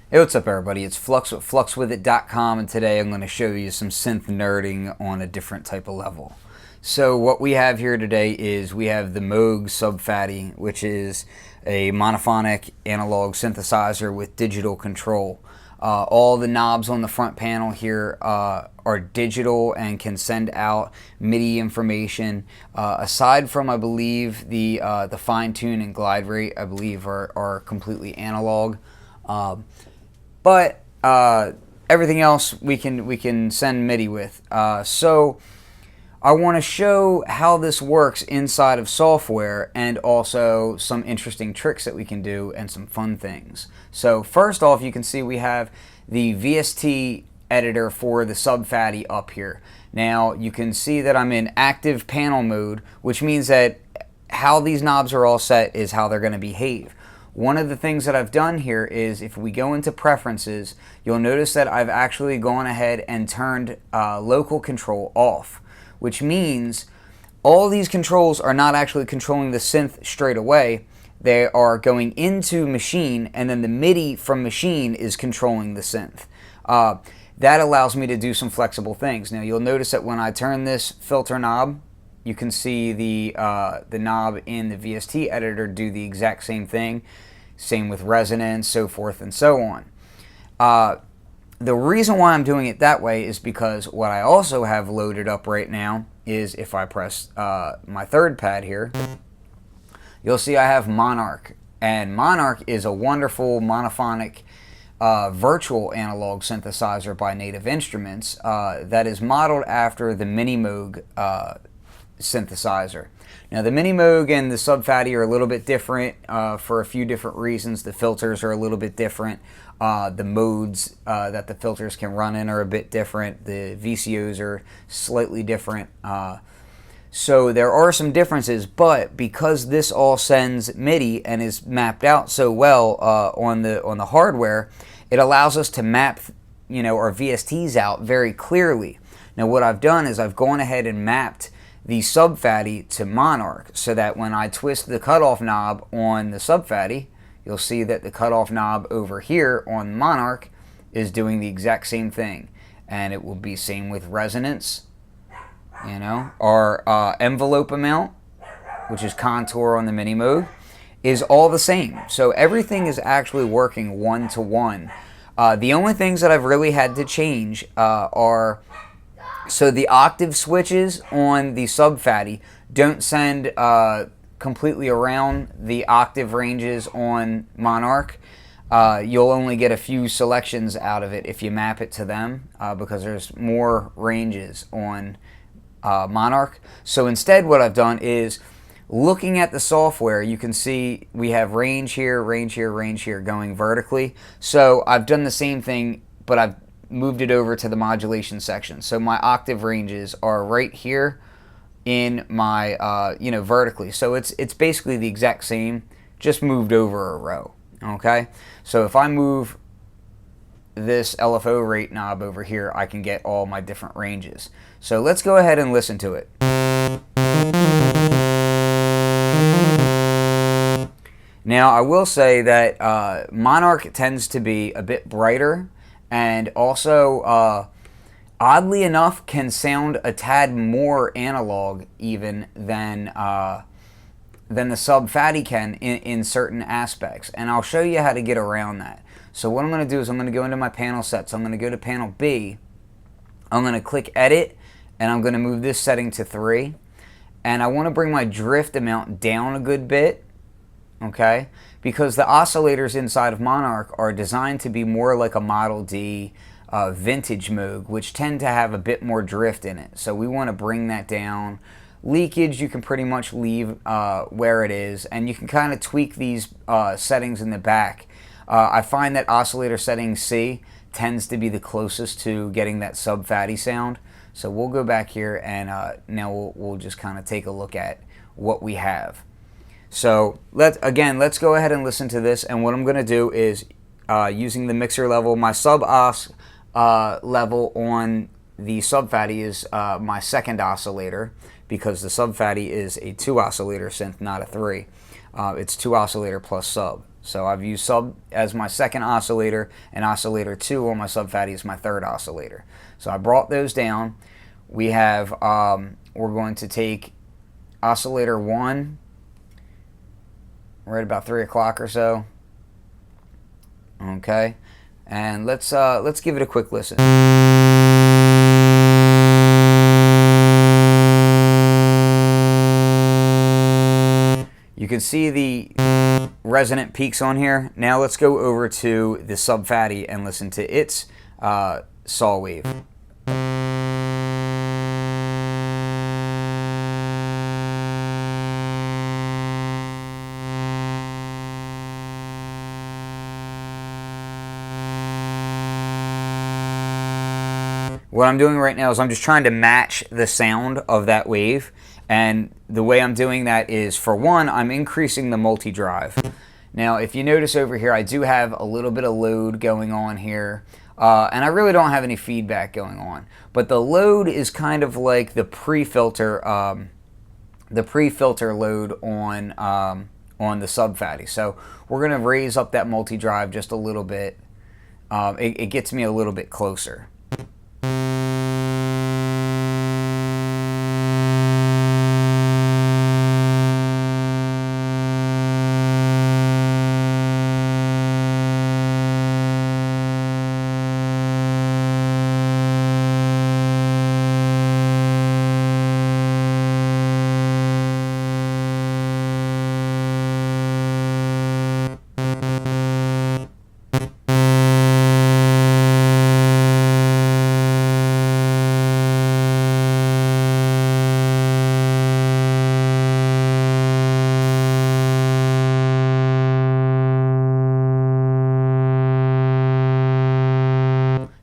Hey, what's up everybody? It's Flux with fluxwithit.com, and today I'm going to show you some synth nerding on a different type of level. So what we have here today is we have the Moog Sub Phatty, which is a monophonic analog synthesizer with digital control. All the knobs on the front panel here are digital and can send out MIDI information. Aside from, I believe, the fine tune and glide rate, I believe are completely analog. But everything else we can send MIDI with. So I want to show how this works inside of software, and also some interesting tricks that we can do and some fun things. So first off, you can see we have the VST editor for the Sub Phatty up here. Now you can see that I'm in active panel mode, which means that how these knobs are all set is how they're going to behave. One of the things that I've done here is, if we go into preferences, you'll notice that I've actually gone ahead and turned local control off, which means all these controls are not actually controlling the synth straight away. They are going into machine, and then the MIDI from machine is controlling the synth. That allows me to do some flexible things. Now you'll notice that when I turn this filter knob, you can see the knob in the VST editor do the exact same thing. Same with resonance, so forth and so on. The reason why I'm doing it that way is because what I also have loaded up right now is, if I press my third pad here, you'll see I have Monark. And Monark is a wonderful monophonic virtual analog synthesizer by Native Instruments that is modeled after the Mini Moog synthesizer. Now the Mini Moog and the Sub Phatty are a little bit different for a few different reasons. The filters are a little bit different. The modes that the filters can run in are a bit different. The VCOs are slightly different. So there are some differences, but because this all sends MIDI and is mapped out so well on the hardware, it allows us to map, our VSTs out very clearly. Now what I've done is I've gone ahead and mapped the Sub Phatty to Monark, so that when I twist the cutoff knob on the Sub Phatty, you'll see that the cutoff knob over here on Monark is doing the exact same thing. And it will be same with resonance. Our envelope amount, which is contour on the Mini Moog, is all the same. So everything is actually working one-to-one. The only things that I've really had to change are, so the octave switches on the Sub Phatty don't send completely around the octave ranges on Monark. You'll only get a few selections out of it if you map it to them, because there's more ranges on Monark. So instead what I've done is, looking at the software, you can see we have range here, range here, range here going vertically. So I've done the same thing, but I've moved it over to the modulation section. So my octave ranges are right here in my vertically. So it's basically the exact same, just moved over a row. Okay, so if I move this LFO rate knob over here, I can get all my different ranges. So let's go ahead and listen to it. Now I will say that Monark tends to be a bit brighter, and also oddly enough can sound a tad more analog even than the Sub Phatty can in certain aspects, and I'll show you how to get around that. So what I'm going to do is I'm going to go into my panel sets. I'm going to go to panel B. I'm going to click edit, and I'm going to move this setting to 3, and I want to bring my drift amount down a good bit. Okay, because the oscillators inside of Monark are designed to be more like a Model D vintage Moog, which tend to have a bit more drift in it. So we want to bring that down. Leakage you can pretty much leave where it is, and you can kind of tweak these settings in the back. I find that oscillator setting C tends to be the closest to getting that Sub Phatty sound. So we'll go back here, and now we'll just kind of take a look at what we have. So let's go ahead and listen to this, and what I'm going to do is, using the mixer level, my sub-os level on the Sub Phatty is my second oscillator, because the Sub Phatty is a 2 oscillator synth, not a 3. It's 2 oscillator plus sub. So I've used sub as my second oscillator, and oscillator 2 on my Sub Phatty is my third oscillator. So I brought those down. We have, we're going to take oscillator 1 right about 3 o'clock or so. Okay, and let's give it a quick listen. You can see the resonant peaks on here. Now let's go over to the Sub Phatty and listen to its saw wave. What I'm doing right now is I'm just trying to match the sound of that wave, and the way I'm doing that is, for one, I'm increasing the multi-drive. Now if you notice over here, I do have a little bit of load going on here, and I really don't have any feedback going on, but the load is kind of like the pre-filter load on the Sub Phatty. So we're going to raise up that multi-drive just a little bit. It gets me a little bit closer.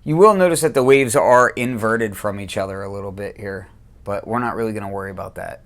You will notice that the waves are inverted from each other a little bit here, but we're not really going to worry about that.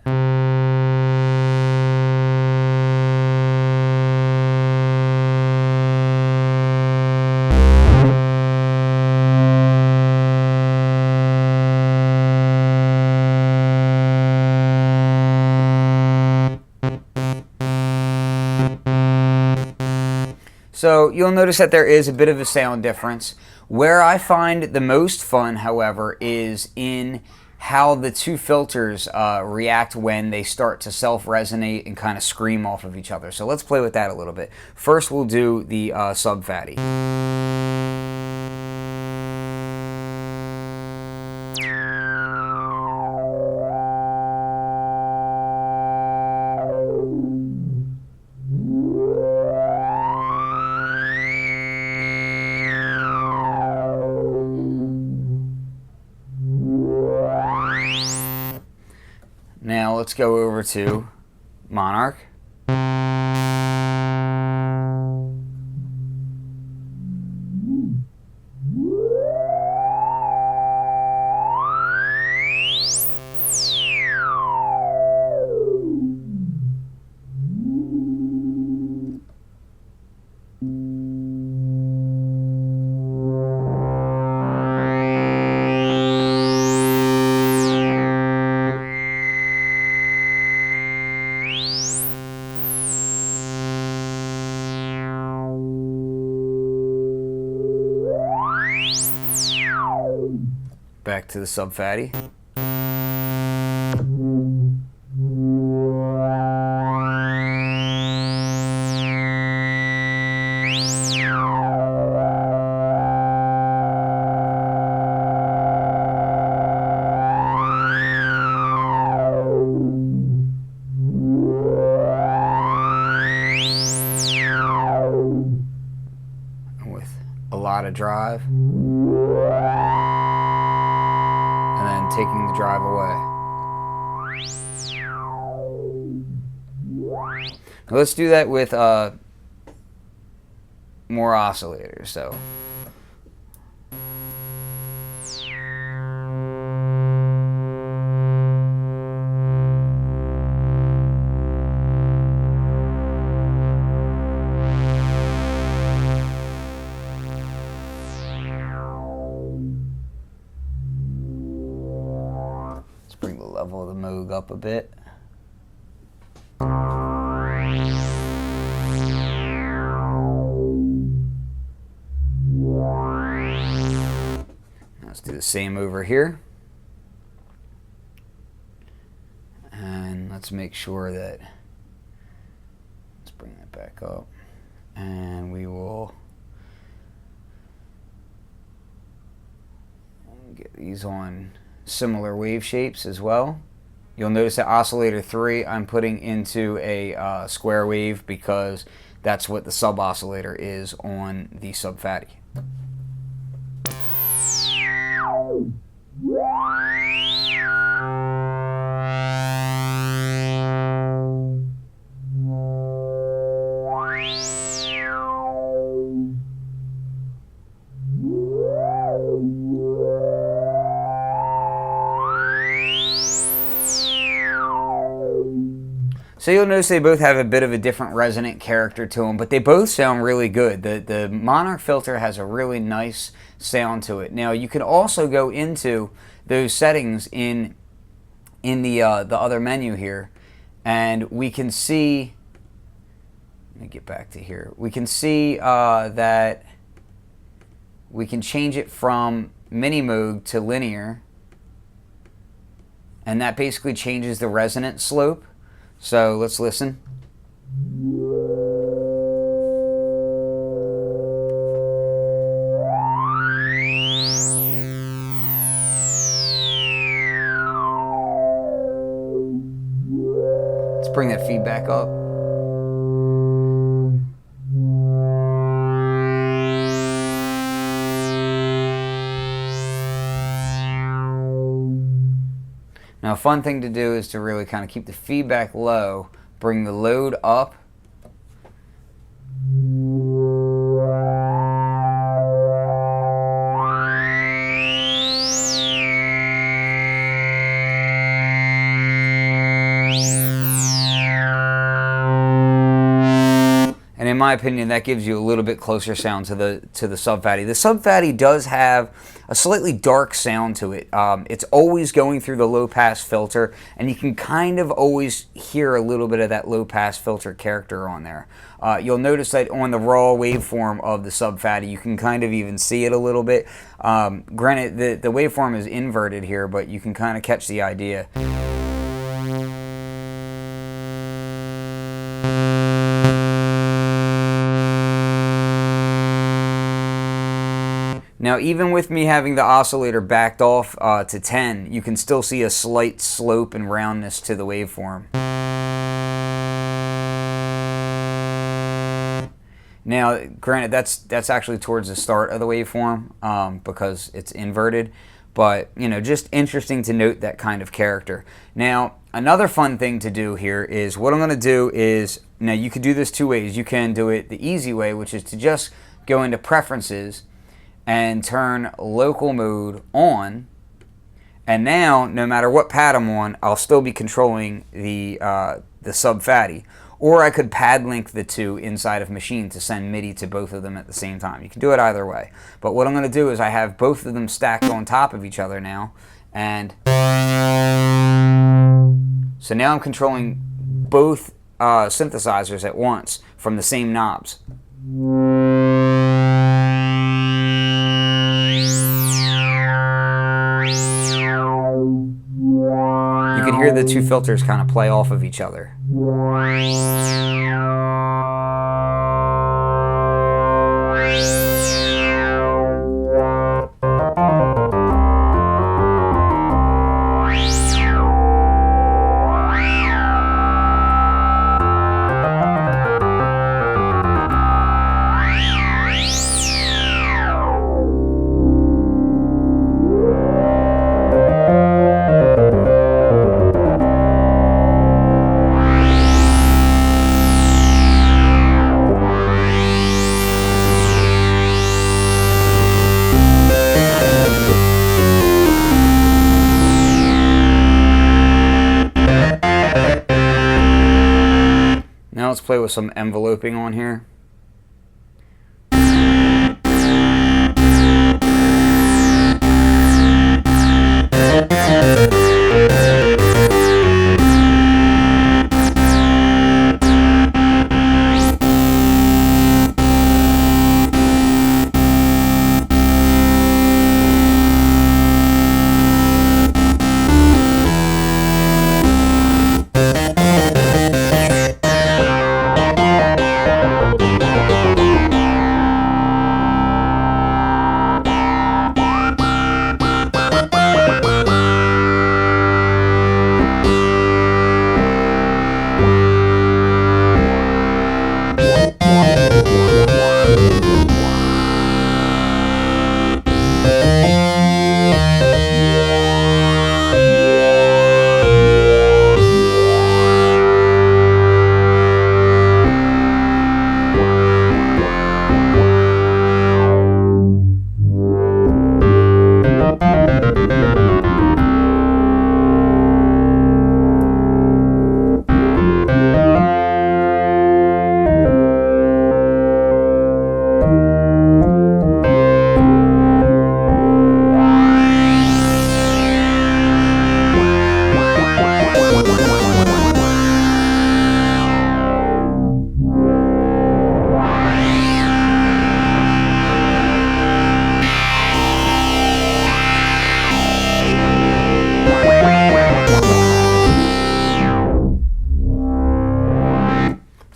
So you'll notice that there is a bit of a sound difference. Where I find the most fun, however, is in how the two filters react when they start to self-resonate and kind of scream off of each other. So let's play with that a little bit. First we'll do the Sub Phatty. Now let's go over to Monarch. Back to the Sub Phatty. With a lot of drive. Taking the drive away. Now let's do that with more oscillators. So bring the level of the Moog up a bit. Do the same over here. And let's make sure that, let's bring that back up. And we will get these on similar wave shapes as well. You'll notice that oscillator 3 I'm putting into a square wave because that's what the sub oscillator is on the Sub Phatty. So you'll notice they both have a bit of a different resonant character to them, but they both sound really good. The Monarch filter has a really nice sound to it. Now you can also go into those settings in the other menu here, and we can see, let me get back to here, we can see that we can change it from mini Moog to linear, and that basically changes the resonance slope. So let's listen. Let's bring that feedback up. Now, a fun thing to do is to really kind of keep the feedback low, bring the load up. And in my opinion, that gives you a little bit closer sound to the Sub Phatty. The Sub Phatty does have a slightly dark sound to it. It's always going through the low pass filter, and you can kind of always hear a little bit of that low pass filter character on there. You'll notice that on the raw waveform of the Sub Phatty, you can kind of even see it a little bit. Granted, the waveform is inverted here, but you can kind of catch the idea. Now, even with me having the oscillator backed off to 10, you can still see a slight slope and roundness to the waveform. Now, granted, that's actually towards the start of the waveform because it's inverted, but you know, just interesting to note that kind of character. Now, another fun thing to do here is what I'm going to do is, now you could do this two ways. You can do it the easy way, which is to just go into Preferences and turn local mode on, and now no matter what pad I'm on, I'll still be controlling the Sub Phatty. Or I could pad link the two inside of Machine to send MIDI to both of them at the same time. You can do it either way. But what I'm going to do is I have both of them stacked on top of each other now, and so now I'm controlling both synthesizers at once from the same knobs. You can hear the two filters kind of play off of each other. Now let's play with some enveloping on here.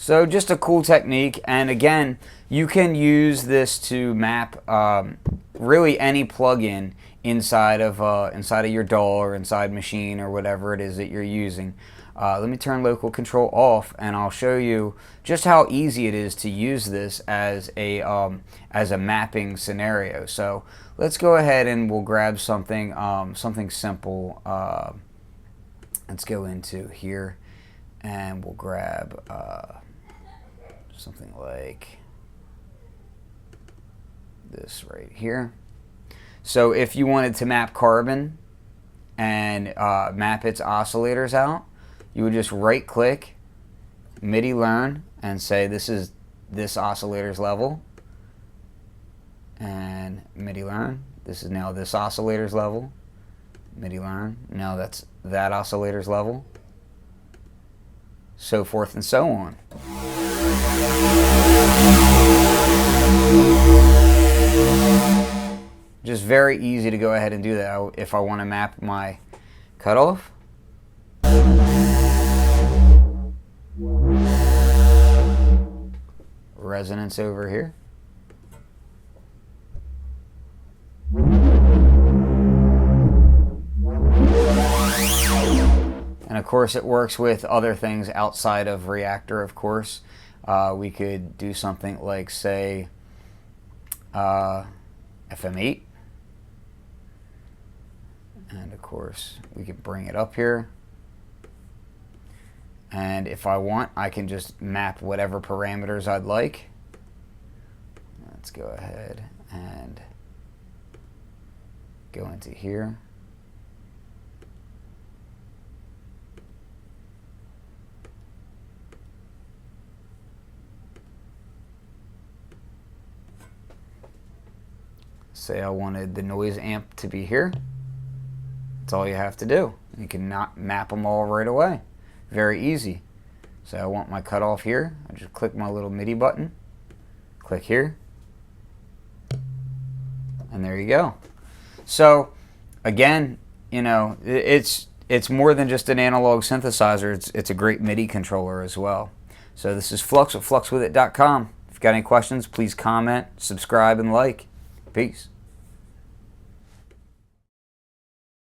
So just a cool technique, and again, you can use this to map really any plugin inside of your DAW or inside Machine or whatever it is that you're using. Let me turn local control off, and I'll show you just how easy it is to use this as a mapping scenario. So let's go ahead and we'll grab something something simple. Let's go into here, and we'll grab something like this right here. So if you wanted to map Carbon and map its oscillators out, you would just right click, MIDI learn, and say this is this oscillator's level, and MIDI learn, this is now this oscillator's level, MIDI learn, now that's that oscillator's level, so forth and so on. Just very easy to go ahead and do that. If I want to map my cutoff, resonance over here, and of course it works with other things outside of Reactor. Of course, we could do something like, say, FM8, and of course we could bring it up here, and if I want, I can just map whatever parameters I'd like. Let's go ahead and go into here. Say I wanted the noise amp to be here. That's all you have to do. You can not map them all right away. Very easy. So I want my cutoff here. I just click my little MIDI button, click here, and there you go. So again, you know, it's more than just an analog synthesizer. It's a great MIDI controller as well. So this is Flux at fluxwithit.com. If you've got any questions, please comment, subscribe, and like. Peace.